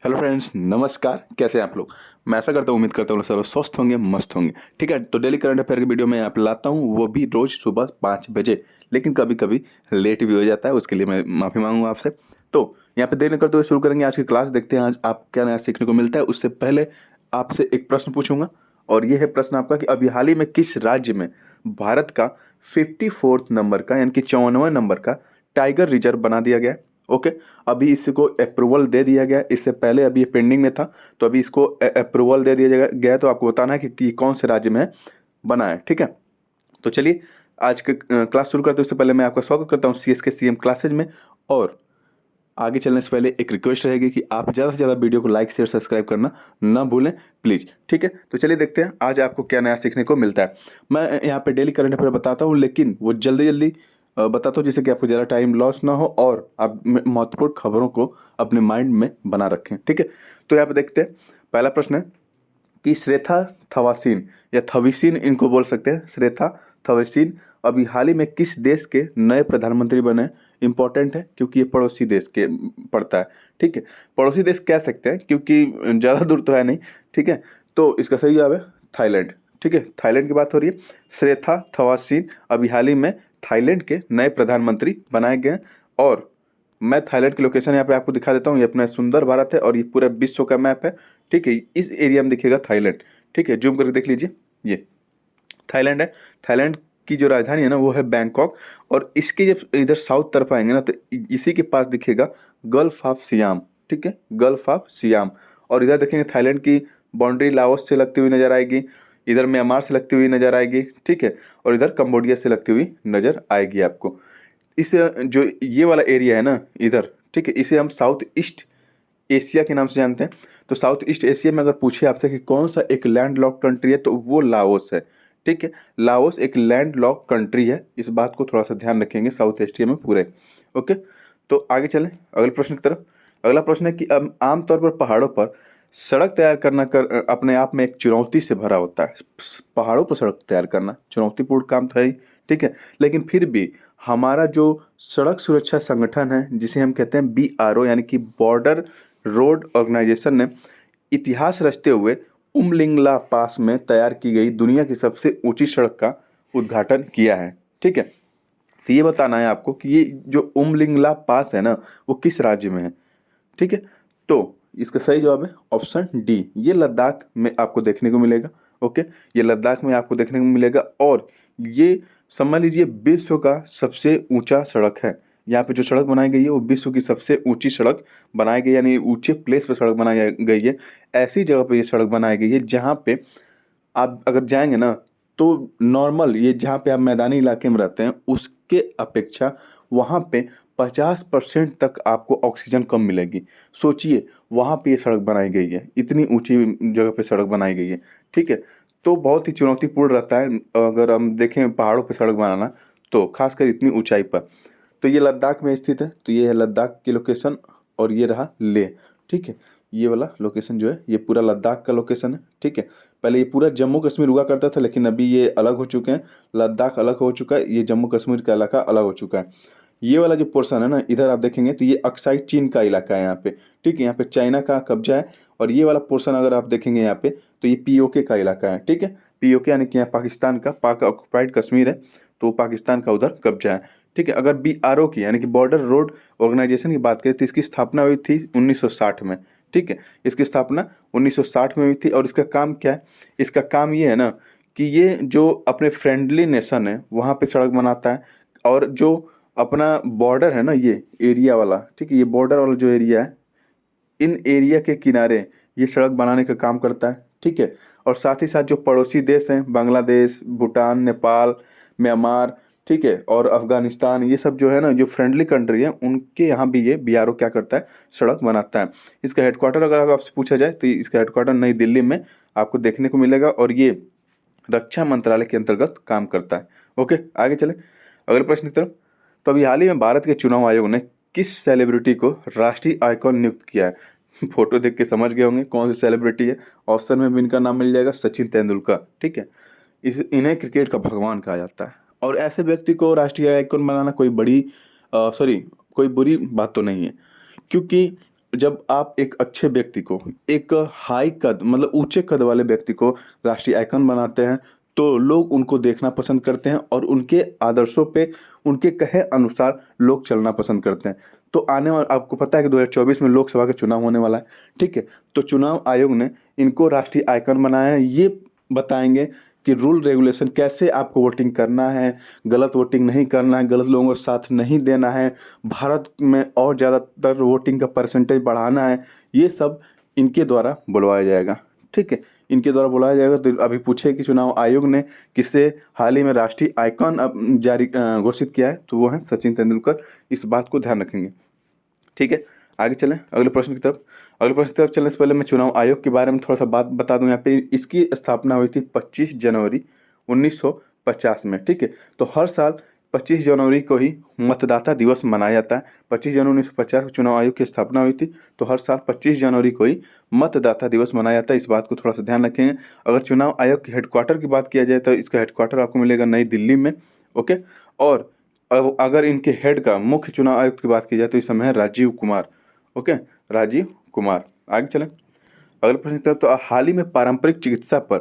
Hello friends, नमस्कार। कैसे हैं आप लोग? मैं ऐसा करता हूँ, उम्मीद करता हूँ सब लोग स्वस्थ होंगे, मस्त होंगे। ठीक है, तो डेली करंट अफेयर की वीडियो मैं यहाँ पे लाता हूँ, वो भी रोज सुबह 5 बजे। लेकिन कभी कभी लेट भी हो जाता है, उसके लिए मैं माफ़ी मांगूंगा आपसे। तो यहाँ पे देर न करते हुए शुरू करेंगे आज की क्लास। देखते हैं आज आप क्या नया सीखने को मिलता है। उससे पहले आपसे एक प्रश्न पूछूंगा, और ये है प्रश्न आपका कि अभी हाल ही में किस राज्य में भारत का 54th नंबर का, यानी कि 54वें नंबर का टाइगर रिजर्व बना दिया गया है। ओके, अभी इसको अप्रूवल दे दिया गया। इससे पहले अभी ये पेंडिंग में था, तो अभी इसको अप्रूवल दे दिया गया। तो आपको बताना है कि कौन से राज्य में बना है। ठीक है, तो चलिए आज के क्लास शुरू करते हैं। उससे पहले मैं आपका स्वागत करता हूँ सीएस के सीएम क्लासेज में। और आगे चलने से पहले एक रिक्वेस्ट रहेगी कि आप ज़्यादा से ज़्यादा वीडियो को लाइक शेयर सब्सक्राइब करना ना भूलें प्लीज़। ठीक है, तो चलिए देखते हैं आज आपको क्या नया सीखने को मिलता है। मैं यहाँ पे डेली करंट अफेयर बताता हूँ, लेकिन वो जल्दी जल्दी बताता हूँ, जिससे कि आपको ज़्यादा टाइम लॉस ना हो और आप महत्वपूर्ण खबरों को अपने माइंड में बना रखें। ठीक है, तो यहाँ पे देखते हैं। पहला प्रश्न है कि श्रेथा थवासीन या थवीसीन इनको बोल सकते हैं, श्रेथा थवीसीन अभी हाल ही में किस देश के नए प्रधानमंत्री बने? इंपॉर्टेंट है क्योंकि ये पड़ोसी देश के पड़ता है। ठीक है, पड़ोसी देश कह सकते हैं क्योंकि ज़्यादा दूर तो है नहीं। ठीक है, तो इसका सही जवाब है थाईलैंड। ठीक है, थाईलैंड की बात हो रही है। श्रेथा थवासीन अभी हाल ही में थाईलैंड के नए प्रधानमंत्री बनाए गए हैं। और मैं थाईलैंड की लोकेशन यहाँ पे आपको दिखा देता हूँ। ये अपना सुंदर भारत है और ये पूरा विश्व का मैप है। ठीक है, इस एरिया में दिखेगा थाईलैंड। ठीक है, जूम करके देख लीजिए, ये थाईलैंड है। थाईलैंड की जो राजधानी है ना, वो है बैंकॉक। और इसके जब इधर साउथ तरफ आएंगे ना, तो इसी के पास दिखेगा गल्फ ऑफ सियाम। ठीक है, गल्फ ऑफ सियाम। और इधर देखेंगे थाईलैंड की बाउंड्री लाओस से लगती हुई नजर आएगी, इधर म्यांमार से लगती हुई नजर आएगी। ठीक है, और इधर कंबोडिया से लगती हुई नजर आएगी आपको। इस जो ये वाला एरिया है ना इधर, ठीक है, इसे हम साउथ ईस्ट एशिया के नाम से जानते हैं। तो साउथ ईस्ट एशिया में अगर पूछे आपसे कि कौन सा एक लैंड लॉक कंट्री है, तो वो लाओस है। ठीक है, लाओस एक लैंड लॉक कंट्री है। इस बात को थोड़ा सा ध्यान रखेंगे साउथ एशिया में पूरे। ओके, तो आगे चलें अगले प्रश्न की तरफ। अगला प्रश्न है कि अब आमतौर पर पहाड़ों पर सड़क तैयार करना अपने आप में एक चुनौती से भरा होता है। पहाड़ों पर सड़क तैयार करना चुनौतीपूर्ण काम तो है ही। ठीक है, लेकिन फिर भी हमारा जो सड़क सुरक्षा संगठन है, जिसे हम कहते हैं BRO, यानी कि बॉर्डर रोड ऑर्गेनाइजेशन, ने इतिहास रचते हुए उमलिंगला पास में तैयार की गई दुनिया की सबसे ऊंची सड़क का उद्घाटन किया है। ठीक है, तो ये बताना है आपको कि ये जो उमलिंगला पास है ना, वो किस राज्य में है। ठीक है, तो इसका सही जवाब है ऑप्शन डी, ये लद्दाख में आपको देखने को मिलेगा। ओके, ये लद्दाख में आपको देखने को मिलेगा। और ये समझ लीजिए विश्व का सबसे ऊंचा सड़क है। यहाँ पे जो सड़क बनाई गई है वो विश्व की सबसे ऊंची सड़क बनाई गई, यानी ऊंचे प्लेस पे सड़क बनाई गई है। ऐसी जगह पे ये सड़क बनाई गई है जहाँ पे आप अगर जाएंगे ना, तो नॉर्मल ये जहाँ पे आप मैदानी इलाके में रहते हैं उसके अपेक्षा वहाँ पे 50% तक आपको ऑक्सीजन कम मिलेगी। सोचिए, वहाँ पे ये सड़क बनाई गई है, इतनी ऊंची जगह पे सड़क बनाई गई है। ठीक है, तो बहुत ही चुनौतीपूर्ण रहता है अगर हम देखें पहाड़ों पे सड़क बनाना, तो खासकर इतनी ऊंचाई पर। तो ये लद्दाख में स्थित है, तो ये है लद्दाख की लोकेशन। और ये रहा ले। ठीक है, ये वाला लोकेशन जो है ये पूरा लद्दाख का लोकेशन है। ठीक है, पहले ये पूरा जम्मू कश्मीर हुआ करता था, लेकिन अभी ये अलग हो चुके हैं। लद्दाख अलग हो चुका है, ये जम्मू कश्मीर का इलाका अलग हो चुका है। ये वाला जो पोर्शन है ना, इधर आप देखेंगे तो ये अक्साई चीन का इलाका है यहाँ पे। ठीक है, यहाँ पे चाइना का कब्जा है। और ये वाला पोर्शन अगर आप देखेंगे यहाँ पे, तो ये POK का इलाका है। ठीक है, POK यानी कि यहाँ पाकिस्तान का, पाक ऑक्युपाइड कश्मीर है, तो पाकिस्तान का उधर कब्जा है। ठीक है, अगर BRO की यानी कि बॉर्डर रोड ऑर्गेनाइजेशन की बात करें, तो इसकी स्थापना हुई थी 1960 में। ठीक है, इसकी स्थापना 1960 में हुई थी। और इसका काम क्या है? इसका काम ये है ना कि ये जो अपने फ्रेंडली नेशन है वहाँ पे सड़क बनाता है। और जो अपना बॉर्डर है ना, ये एरिया वाला, ठीक है, ये बॉर्डर वाला जो एरिया है, इन एरिया के किनारे ये सड़क बनाने का काम करता है। ठीक है, और साथ ही साथ जो पड़ोसी देश हैं, बांग्लादेश, भूटान, नेपाल, म्यांमार, ठीक है, और अफगानिस्तान, ये सब जो है ना, जो फ्रेंडली कंट्री है, उनके यहाँ भी ये BRO क्या करता है? सड़क बनाता है। इसका हेडक्वार्टर अगर आपसे पूछा जाए तो इसका हेडक्वार्टर नई दिल्ली में आपको देखने को मिलेगा। और ये रक्षा मंत्रालय के अंतर्गत काम करता है। ओके, आगे चले अगले प्रश्न की तरफ। तो अभी हाल ही में भारत के चुनाव आयोग ने किस सेलिब्रिटी को राष्ट्रीय आइकॉन नियुक्त किया है? फोटो देख के समझ गए होंगे कौन सी सेलिब्रिटी है। ऑप्शन में भी इनका नाम मिल जाएगा, सचिन तेंदुलकर। ठीक है, इन्हें क्रिकेट का भगवान कहा जाता है। और ऐसे व्यक्ति को राष्ट्रीय आइकॉन बनाना कोई बड़ी सॉरी कोई बुरी बात तो नहीं है, क्योंकि जब आप एक अच्छे व्यक्ति को, एक हाई कद मतलब ऊंचे कद वाले व्यक्ति को राष्ट्रीय आइकन बनाते हैं, तो लोग उनको देखना पसंद करते हैं और उनके आदर्शों पे, उनके कहे अनुसार लोग चलना पसंद करते हैं। तो आने वाला, आपको पता है कि 2024 में लोकसभा का चुनाव होने वाला है, ठीक है। तो चुनाव आयोग ने इनको राष्ट्रीय आइकन बनाया है। ये बताएंगे कि रूल रेगुलेशन कैसे आपको वोटिंग करना है, गलत वोटिंग नहीं करना है, गलत लोगों को साथ नहीं देना है, भारत में और ज़्यादातर वोटिंग का परसेंटेज बढ़ाना है। ये सब इनके द्वारा बुलवाया जाएगा, ठीक है। इनके द्वारा बुलाया जाएगा। तो अभी पूछे कि चुनाव आयोग ने किसे हाल ही में राष्ट्रीय आइकॉन जारी घोषित किया है, तो वो है सचिन तेंदुलकर। इस बात को ध्यान रखेंगे, ठीक है। आगे चलें अगले प्रश्न की तरफ। अगले प्रश्न की तरफ चलने से पहले मैं चुनाव आयोग के बारे में थोड़ा सा बात बता दूं। यहाँ पे इसकी स्थापना हुई थी 25 जनवरी 1950 में, ठीक है। तो हर साल 25 जनवरी को ही मतदाता दिवस मनाया जाता है। 25 जनवरी 1950 को चुनाव आयोग की स्थापना हुई थी, तो हर साल 25 जनवरी को ही मतदाता दिवस मनाया जाता है। इस बात को थोड़ा सा ध्यान रखेंगे। अगर चुनाव आयोग के हेडक्वार्टर की बात किया जाए तो इसका हेडक्वार्टर आपको मिलेगा नई दिल्ली में, ओके। और अब अगर इनके हेड का, मुख्य चुनाव आयुक्त की बात की जाए तो इस समय है राजीव कुमार, ओके, राजीव कुमार। आगे चलें अगले प्रश्न की तरफ। तो हाल ही में पारंपरिक चिकित्सा पर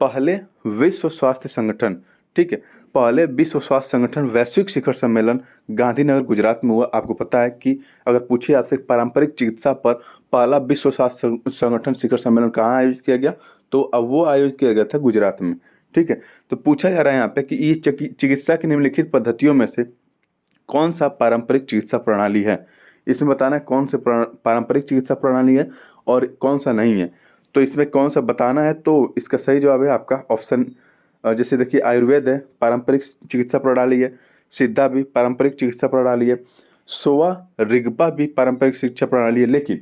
पहले विश्व स्वास्थ्य संगठन, ठीक है, पहले विश्व स्वास्थ्य संगठन वैश्विक शिखर सम्मेलन गांधीनगर गुजरात में हुआ। आपको पता है कि अगर पूछिए आपसे पारंपरिक चिकित्सा पर पहला विश्व स्वास्थ्य संगठन शिखर सम्मेलन कहाँ आयोजित किया गया, तो अब वो आयोजित किया गया था गुजरात में, ठीक है। तो पूछा जा रहा है यहाँ पे कि इस चिकित्सा की निम्नलिखित पद्धतियों में से कौन सा पारंपरिक चिकित्सा प्रणाली है। इसमें बताना है कौन से पारंपरिक चिकित्सा प्रणाली है और कौन सा नहीं है। तो इसमें कौन सा बताना है, तो इसका सही जवाब है आपका ऑप्शन, जैसे देखिए आयुर्वेद है, पारंपरिक चिकित्सा प्रणाली है। सिद्धा भी पारंपरिक चिकित्सा प्रणाली है। सोवा रिगपा भी पारंपरिक चिकित्सा प्रणाली है। लेकिन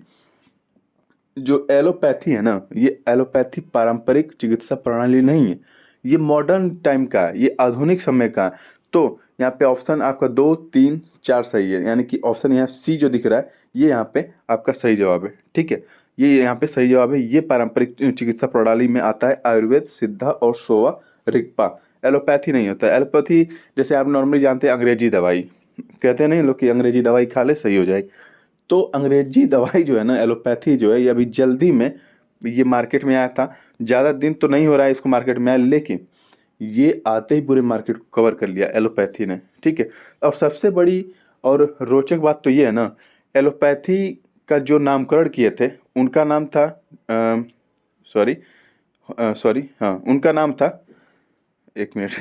जो एलोपैथी है ना, ये एलोपैथी पारंपरिक चिकित्सा प्रणाली नहीं है। ये मॉडर्न टाइम का है, ये आधुनिक समय का है। तो यहाँ पे ऑप्शन आपका 2, 3, 4 सही है, यानी कि ऑप्शन यहाँ सी जो दिख रहा है ये यहाँ पे आपका सही जवाब है, ठीक है। ये यहाँ पे सही जवाब है। ये पारंपरिक चिकित्सा प्रणाली में आता है आयुर्वेद, सिद्धा और सोवा रिगपा। एलोपैथी नहीं होता है। एलोपैथी जैसे आप नॉर्मली जानते हैं अंग्रेजी दवाई, कहते हैं नहीं लोग कि अंग्रेजी दवाई खा ले सही हो जाए। तो अंग्रेजी दवाई जो है ना, एलोपैथी जो है, ये अभी जल्दी में ये मार्केट में आया था। ज़्यादा दिन तो नहीं हो रहा है इसको मार्केट में आया, लेकिन ये आते ही पूरे मार्केट को कवर कर लिया एलोपैथी ने, ठीक है। और सबसे बड़ी और रोचक बात तो ये है ना, एलोपैथी का जो नामकरण किए थे उनका नाम था हाँ उनका नाम था, एक मिनट,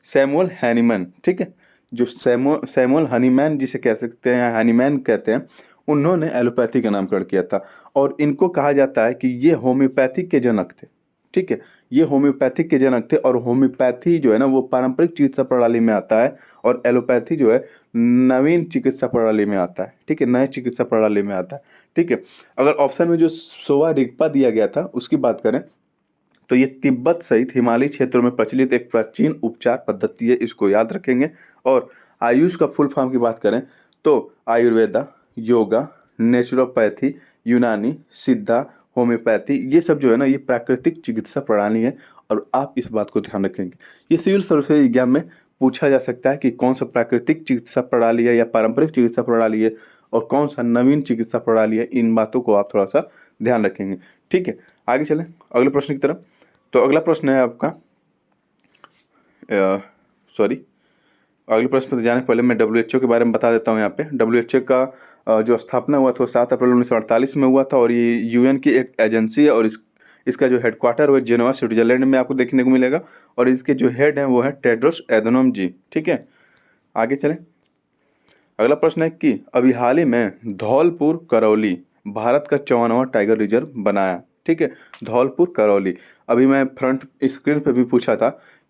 सैमुअल हैनीमैन, ठीक है। जो सैमुअल हनीमैन जिसे कह सकते हैं, हनीमैन कहते हैं, उन्होंने एलोपैथी का नामकरण किया था। और इनको कहा जाता है कि ये होम्योपैथिक के जनक थे, ठीक है। ये होम्योपैथिक के जनक थे। और होम्योपैथी जो है ना वो पारंपरिक चिकित्सा प्रणाली में आता है, और एलोपैथी जो है नवीन चिकित्सा प्रणाली में आता है, ठीक है, नए चिकित्सा प्रणाली में आता है, ठीक है। अगर ऑप्शन में जो सोवा रिगपा दिया गया था उसकी बात करें तो ये तिब्बत सहित हिमालयी क्षेत्रों में प्रचलित एक प्राचीन उपचार पद्धति है, इसको याद रखेंगे। और आयुष का फुल फॉर्म की बात करें तो आयुर्वेदा, योगा, नेचुरोपैथी, यूनानी, सिद्धा, होम्योपैथी, ये सब जो है ना ये प्राकृतिक चिकित्सा प्रणाली है। और आप इस बात को ध्यान रखेंगे, ये सिविल सर्विस एग्जाम में पूछा जा सकता है कि कौन सा प्राकृतिक चिकित्सा प्रणाली है या पारंपरिक चिकित्सा प्रणाली है और कौन सा नवीन चिकित्सा प्रणाली है। इन बातों को आप थोड़ा सा ध्यान रखेंगे, ठीक है। आगे चलें अगले प्रश्न की तरफ। तो अगला प्रश्न है आपका, अगले प्रश्न पर जाने से पहले मैं WHO के बारे में बता देता हूँ। यहाँ पे WHO का जो स्थापना हुआ था वो 7 अप्रैल 1948 में हुआ था। और ये UN की एक एजेंसी है। और इसका जो हेडक्वार्टर वो जेनेवा स्विट्जरलैंड में आपको देखने को मिलेगा। और इसके जो हेड हैं वो है टेड्रोस एधनोम जी, ठीक है। आगे चलें अगला प्रश्न है कि अभी हाल ही में धौलपुर करौली भारत का 54वां टाइगर रिजर्व बनाया, ठीक है। धौलपुर करौली, अभी मैं फ्रंट स्क्रीन पे भी पूछा था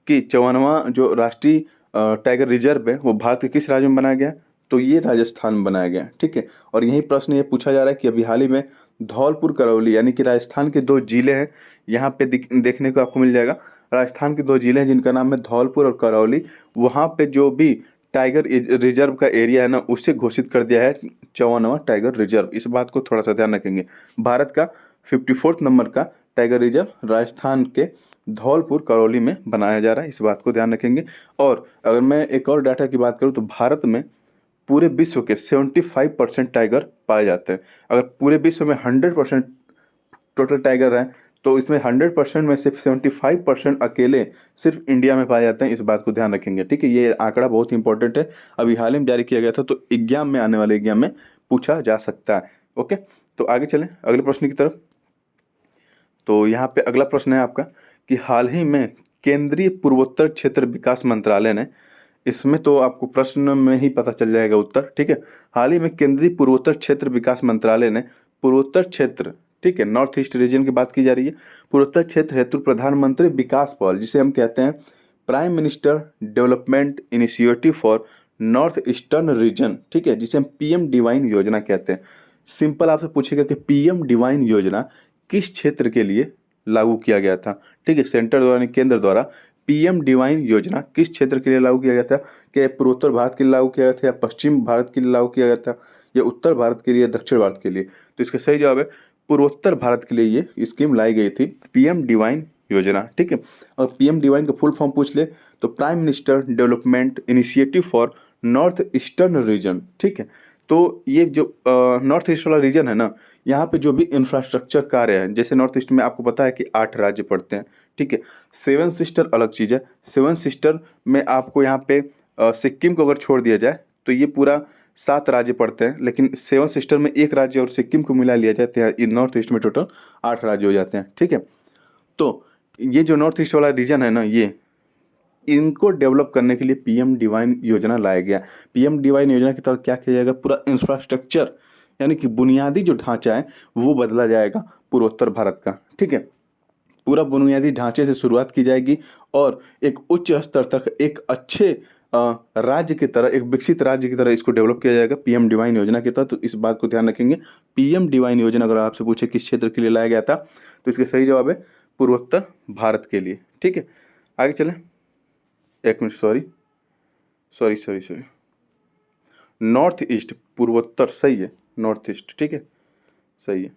कि 54वां जो राष्ट्रीय टाइगर रिजर्व है वो भारत के किस राज्य में बनाया गया, तो ये राजस्थान में बनाया गया, ठीक है। और यही प्रश्न ये पूछा जा रहा है कि अभी हाल ही में धौलपुर करौली यानी कि राजस्थान के 2 जिले हैं यहाँ पे देखने को आपको मिल जाएगा। राजस्थान के 2 जिले हैं जिनका नाम है धौलपुर और करौली। वहाँ पे जो भी टाइगर रिजर्व का एरिया है ना उसे घोषित कर दिया है 54वां टाइगर रिजर्व। इस बात को थोड़ा सा ध्यान रखेंगे। भारत का 54 नंबर का टाइगर रिजर्व राजस्थान के धौलपुर करौली में बनाया जा रहा है, इस बात को ध्यान रखेंगे। और अगर मैं एक और डाटा की बात करूं तो भारत में पूरे विश्व के 75% टाइगर पाए जाते हैं। अगर पूरे विश्व में 100% टोटल टाइगर हैं तो इसमें 100% में सिर्फ 75% अकेले सिर्फ इंडिया में पाए जाते हैं। इस बात को ध्यान रखेंगे, ठीक है। ये आंकड़ा बहुत ही इंपॉर्टेंट है, अभी हाल ही में जारी किया गया था, तो एग्जाम में, आने वाले एग्जाम में पूछा जा सकता है। ओके, तो आगे चलें अगले प्रश्न की तरफ। तो यहाँ पे अगला प्रश्न है आपका कि हाल ही में केंद्रीय पूर्वोत्तर क्षेत्र विकास मंत्रालय ने, इसमें तो आपको प्रश्न में ही पता चल जाएगा उत्तर, ठीक है। हाल ही में केंद्रीय पूर्वोत्तर क्षेत्र विकास मंत्रालय ने पूर्वोत्तर क्षेत्र, ठीक है, नॉर्थ ईस्ट रीजन की बात की जा रही है, पूर्वोत्तर क्षेत्र हेतु प्रधानमंत्री विकास पहल, जिसे हम कहते हैं prime minister development initiative for north eastern region, ठीक है, जिसे हम पीएम डिवाइन योजना कहते हैं। सिंपल आपसे पूछेगा कि पीएम डिवाइन योजना किस क्षेत्र के लिए लागू किया गया था, ठीक है। सेंटर द्वारा यानी केंद्र द्वारा पीएम डिवाइन योजना किस क्षेत्र के लिए लागू किया गया था? क्या पूर्वोत्तर भारत के लिए लागू किया गया था, या पश्चिम भारत के लिए लागू किया गया था, या उत्तर भारत के लिए, दक्षिण भारत के लिए? तो इसका सही जवाब है पूर्वोत्तर भारत के लिए ये स्कीम लाई गई थी, पीएम डिवाइन योजना, ठीक है। और पीएम डिवाइन का फुल फॉर्म पूछ ले तो prime minister development initiative for north eastern region, ठीक है। तो ये जो नॉर्थ ईस्ट वाला रीजन है ना, यहाँ पे जो भी इंफ्रास्ट्रक्चर कार्य है, जैसे नॉर्थ ईस्ट में आपको पता है कि 8 राज्य पड़ते हैं, ठीक है। सेवन सिस्टर अलग चीज़ है। सेवन सिस्टर में आपको यहाँ पे सिक्किम को अगर छोड़ दिया जाए तो ये पूरा 7 राज्य पड़ते हैं, लेकिन सेवन सिस्टर में एक राज्य और सिक्किम को मिला लिया जाए तो नॉर्थ ईस्ट में टोटल 8 राज्य हो जाते हैं, ठीक है। तो ये जो नॉर्थ ईस्ट वाला रीजन है ना, ये इनको डेवलप करने के लिए पीएम डिवाइन योजना लाया गया। पीएम डिवाइन योजना के तहत क्या किया जाएगा? पूरा इंफ्रास्ट्रक्चर यानी कि बुनियादी जो ढांचा है वो बदला जाएगा पूर्वोत्तर भारत का, ठीक है। पूरा बुनियादी ढांचे से शुरुआत की जाएगी और एक उच्च स्तर तक एक अच्छे राज्य की तरह, एक विकसित राज्य की तरह इसको डेवलप किया जाएगा पीएम डिवाइन योजना के तहत। तो इस बात को ध्यान रखेंगे। पीएम डिवाइन योजना अगर आपसे पूछे किस क्षेत्र के लिए लाया गया था तो इसका सही जवाब है पूर्वोत्तर भारत के लिए, ठीक है। आगे चलें, एक मिनट, सॉरी, नॉर्थ ईस्ट, पूर्वोत्तर सही है, नॉर्थ ईस्ट, ठीक है, सही है।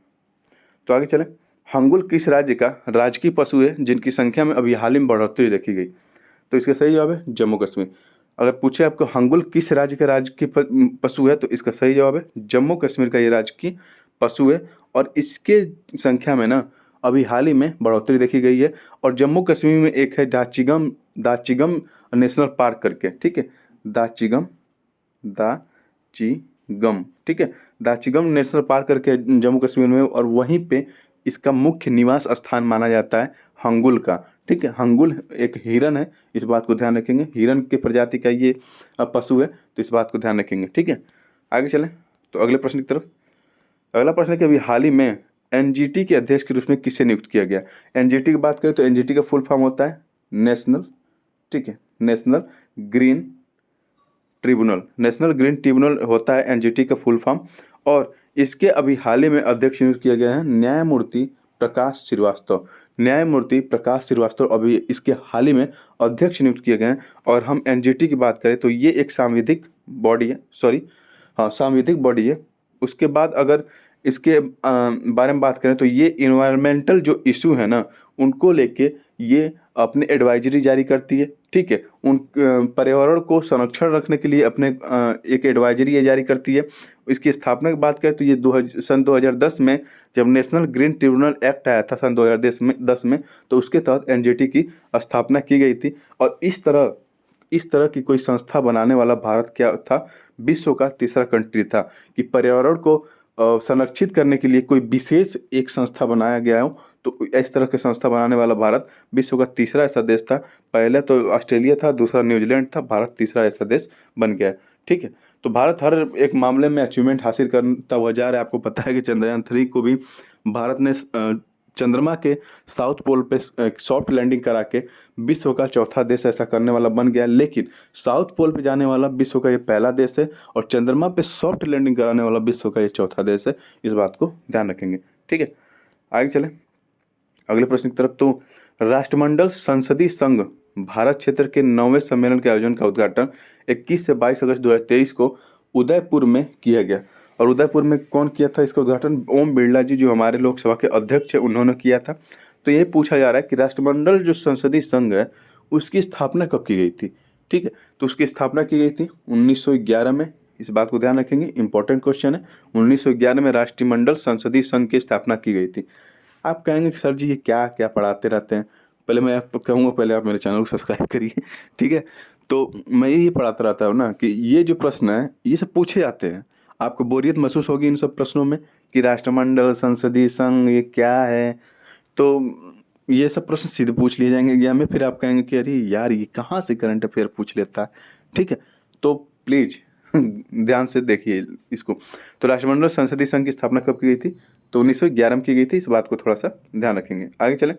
तो आगे चलें, हंगुल किस राज्य का राजकीय पशु है जिनकी संख्या में अभी हाल ही में बढ़ोतरी देखी गई? तो इसका सही जवाब है जम्मू कश्मीर। अगर पूछे आपको हंगुल किस राज्य का राजकीय पशु है तो इसका सही जवाब है जम्मू कश्मीर का ये राजकीय पशु है। और इसके संख्या में ना अभी हाल ही में बढ़ोतरी देखी गई है। और जम्मू कश्मीर में एक है दाचिगम नेशनल पार्क करके, ठीक है, दाचिगम, ठीक है, दाचिगम नेशनल पार्क करके जम्मू कश्मीर में, और वहीं पे इसका मुख्य निवास स्थान माना जाता है हंगुल का, ठीक है। हंगुल एक हिरन है, इस बात को ध्यान रखेंगे, हिरन के प्रजाति का ये पशु है, तो इस बात को ध्यान रखेंगे, ठीक है। आगे चलें तो अगले प्रश्न की तरफ। अगला प्रश्न है कि अभी हाल ही में एनजीटी के अध्यक्ष के रूप में किसे नियुक्त किया गया? एनजीटी की बात करें तो एनजीटी का फुल फॉर्म होता है नेशनल, ठीक है, नेशनल ग्रीन ट्रिब्यूनल होता है एनजीटी का फुल फॉर्म। और इसके अभी हाल ही में अध्यक्ष नियुक्त किया गया है न्यायमूर्ति प्रकाश श्रीवास्तव अभी इसके हाल ही में अध्यक्ष नियुक्त किए गए हैं। और हम एनजीटी की बात करें तो ये एक सांविधिक बॉडी है, सांविधिक बॉडी है। उसके बाद अगर इसके बारे में बात करें तो ये इन्वायरमेंटल जो इशू है ना उनको लेके ये अपने एडवाइजरी जारी करती है, ठीक है। उन पर्यावरण को संरक्षण रखने के लिए अपने एक एडवाइजरी ये जारी करती है। इसकी स्थापना की बात करें तो ये सन 2010 में जब नेशनल ग्रीन ट्रिब्यूनल एक्ट आया था सन 2010 में तो उसके तहत एनजीटी की स्थापना की गई थी। और इस तरह की कोई संस्था बनाने वाला भारत क्या था? विश्व का तीसरा कंट्री था कि पर्यावरण को संरक्षित करने के लिए कोई विशेष एक संस्था बनाया गया हो। तो इस तरह की संस्था बनाने वाला भारत विश्व का तीसरा ऐसा देश था। पहले तो ऑस्ट्रेलिया था, दूसरा न्यूजीलैंड था, भारत तीसरा ऐसा देश बन गया, ठीक है। तो भारत हर एक मामले में अचीवमेंट हासिल करता हुआ जा रहा है। आपको पता है कि चंद्रयान 3 को भी भारत ने चंद्रमा के साउथ पोल पे सॉफ्ट लैंडिंग करा के विश्व का चौथा देश ऐसा करने वाला बन गया। लेकिन साउथ पोल पे जाने वाला विश्व का ये पहला देश है और चंद्रमा पे सॉफ्ट लैंडिंग कराने वाला विश्व का ये चौथा देश है। इस बात को ध्यान रखेंगे, ठीक है। आगे चलें अगले प्रश्न की तरफ। तो राष्ट्रमंडल संसदीय संघ भारत क्षेत्र के 9वें सम्मेलन के आयोजन का उद्घाटन 21 से 22 अगस्त 2023 को उदयपुर में किया गया। और उदयपुर में कौन किया था इसका उद्घाटन? ओम बिरला जी जो हमारे लोकसभा के अध्यक्ष है उन्होंने किया था। तो ये पूछा जा रहा है कि राष्ट्रमंडल जो संसदीय संघ है उसकी स्थापना कब की गई थी, ठीक है। तो उसकी स्थापना की गई थी 1911 में, इस बात को ध्यान रखेंगे, इंपॉर्टेंट क्वेश्चन है। 1911 में राष्ट्रमंडल संसदीय संघ की स्थापना की गई थी। आप कहेंगे कि सर जी ये क्या क्या पढ़ाते रहते हैं। पहले मैं आपको कहूँगा, पहले आप मेरे चैनल को सब्सक्राइब करिए, ठीक है। तो मैं यही पढ़ाता रहता हूँ ना कि ये जो प्रश्न है ये सब पूछे जाते हैं। आपको बोरियत महसूस होगी इन सब प्रश्नों में कि राष्ट्रमंडल संसदीय संघ ये क्या है। तो ये सब प्रश्न सीधे पूछ लिए जाएंगे एग्जाम में, फिर आप कहेंगे कि अरे यार ये कहाँ से करंट अफेयर पूछ लेता है, ठीक है। तो प्लीज ध्यान से देखिए इसको। तो राष्ट्रमंडल संसदीय संघ की स्थापना कब की गई थी? तो 1911 में की गई थी। इस बात को थोड़ा सा ध्यान रखेंगे। आगे चलें।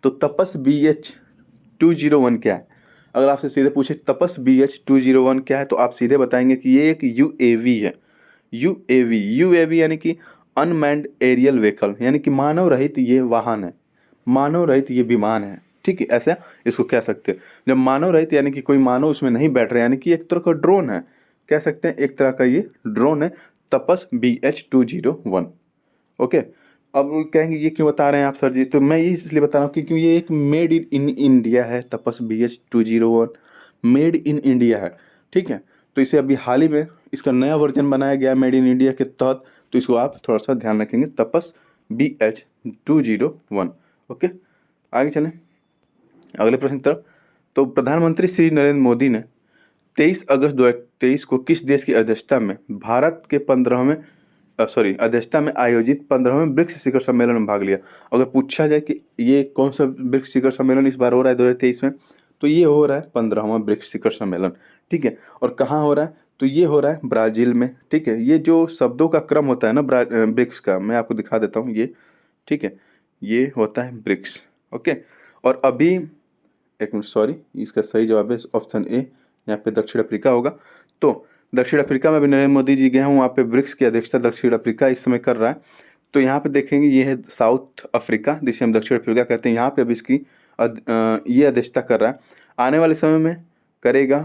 तो तपस BH-201 क्या है? अगर आपसे सीधे पूछे तपस BH-201 क्या है तो आप सीधे बताएंगे कि ये एक UAV है। यूएवी यानी कि अनमैन्ड एरियल व्हीकल, यानी कि मानव रहित ये वाहन है, मानव रहित ये विमान है, ठीक है, ऐसा इसको कह सकते हैं। जब मानव रहित यानी कि कोई मानव उसमें नहीं बैठ रहा, यानी कि एक तरह का ड्रोन है, कह सकते हैं एक तरह का ये ड्रोन है तपस BH-201। ओके। अब कहेंगे ये क्यों बता रहे हैं आप सर जी? तो मैं ये इसलिए बता रहा हूँ क्योंकि ये एक मेड इन इंडिया है। तपस BH-201 मेड इन इंडिया है, ठीक है। तो इसे अभी हाल ही में इसका नया वर्जन बनाया गया मेड इन इंडिया के तहत। तो इसको आप थोड़ा सा ध्यान रखेंगे, तपस BH-201। ओके, आगे चलें अगले प्रश्न की तरफ। तो प्रधानमंत्री श्री नरेंद्र मोदी ने 23 अगस्त 2023 को किस देश की अध्यक्षता में भारत के 15वें अध्यक्षता में आयोजित 15वें ब्रिक्स शिखर सम्मेलन में भाग लिया? अगर पूछा जाए कि ये कौन सा ब्रिक्स शिखर सम्मेलन इस बार हो रहा है 2023 में, तो ये हो रहा है 15वां ब्रिक्स शिखर सम्मेलन, ठीक है। और कहाँ हो रहा है? तो ये हो रहा है ब्राज़ील में, ठीक है। ये जो शब्दों का क्रम होता है ना ब्रिक्स का, मैं आपको दिखा देता हूँ ये, ठीक है। ये होता है ब्रिक्स, ओके। और अभी एक मिनट, सॉरी, इसका सही जवाब है ऑप्शन ए, यहाँ पे दक्षिण अफ्रीका होगा। तो दक्षिण अफ्रीका में भी नरेंद्र मोदी जी गए हैं, वहाँ पे ब्रिक्स की अध्यक्षता दक्षिण अफ्रीका इस समय कर रहा है। तो यहाँ पे देखेंगे ये है साउथ अफ्रीका जिसे हम दक्षिण अफ्रीका कहते हैं, यहाँ पे अभी इसकी ये अध्यक्षता कर रहा है। आने वाले समय में करेगा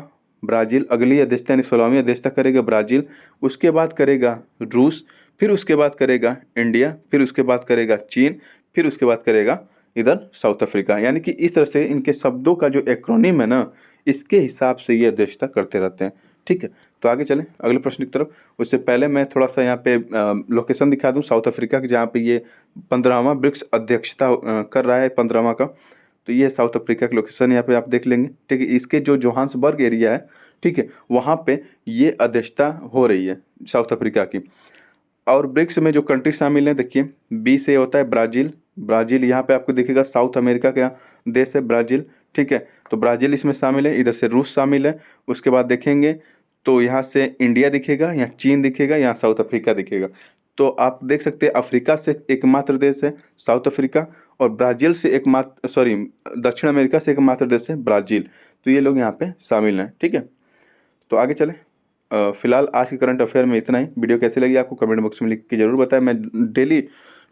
ब्राज़ील, अगली अध्यक्षता यानी 16वीं अध्यक्षता करेगा ब्राज़ील, उसके बाद करेगा रूस, फिर उसके बाद करेगा इंडिया, फिर उसके बाद करेगा चीन, फिर उसके बाद करेगा इधर साउथ अफ्रीका। यानी कि इस तरह से इनके शब्दों का जो एक्रोनिम है ना, इसके हिसाब से ये अध्यक्षता करते रहते हैं, ठीक है। तो आगे चलें अगले प्रश्न की तरफ। उससे पहले मैं थोड़ा सा यहाँ पे लोकेशन दिखा दूँ साउथ अफ्रीका की, जहाँ पे ये 15वां ब्रिक्स अध्यक्षता कर रहा है 15वां का। तो ये साउथ अफ्रीका की लोकेशन यहाँ पे आप देख लेंगे, ठीक है। इसके जो जोहान्सबर्ग एरिया है, ठीक है, वहाँ पे ये अध्यक्षता हो रही है साउथ अफ्रीका की। और ब्रिक्स में जो कंट्री शामिल हैं देखिए, बी से होता है ब्राज़ील। ब्राज़ील यहाँ पे आपको दिखेगा साउथ अमेरिका का देश है ब्राज़ील, ठीक है। तो ब्राज़ील इसमें शामिल है, इधर से रूस शामिल है। उसके बाद देखेंगे तो यहाँ से इंडिया दिखेगा, यहाँ चीन दिखेगा, यहाँ साउथ अफ्रीका दिखेगा। तो आप देख सकते हैं अफ्रीका से एकमात्र देश है साउथ अफ्रीका, और ब्राज़ील से एकमात्र दक्षिण अमेरिका से एकमात्र देश है ब्राज़ील। तो ये लोग यहाँ पे शामिल हैं, ठीक है। तो आगे चलें। फिलहाल आज के करंट अफेयर में इतना ही। वीडियो कैसी लगी आपको कमेंट बॉक्स में लिख के जरूर बताएं। मैं डेली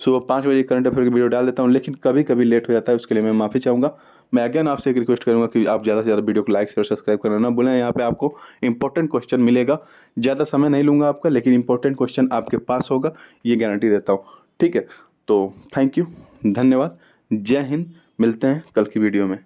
सुबह 5 बजे करंट अफेयर की वीडियो डाल देता हूं, लेकिन कभी कभी लेट हो जाता है, उसके लिए मैं माफ़ी चाहूँगा। मैं अगेन आपसे एक रिक्वेस्ट करूँगा कि आप ज़्यादा से ज़्यादा वीडियो को लाइक शेयर सब्सक्राइब करना ना भूलें। यहाँ पे आपको इंपॉर्टेंट क्वेश्चन मिलेगा, ज़्यादा समय नहीं लूँगा आपका, लेकिन इंपॉर्टेंट क्वेश्चन आपके पास होगा, ये गारंटी देता हूँ, ठीक है। तो थैंक यू, धन्यवाद, जय हिंद। मिलते हैं कल की वीडियो में।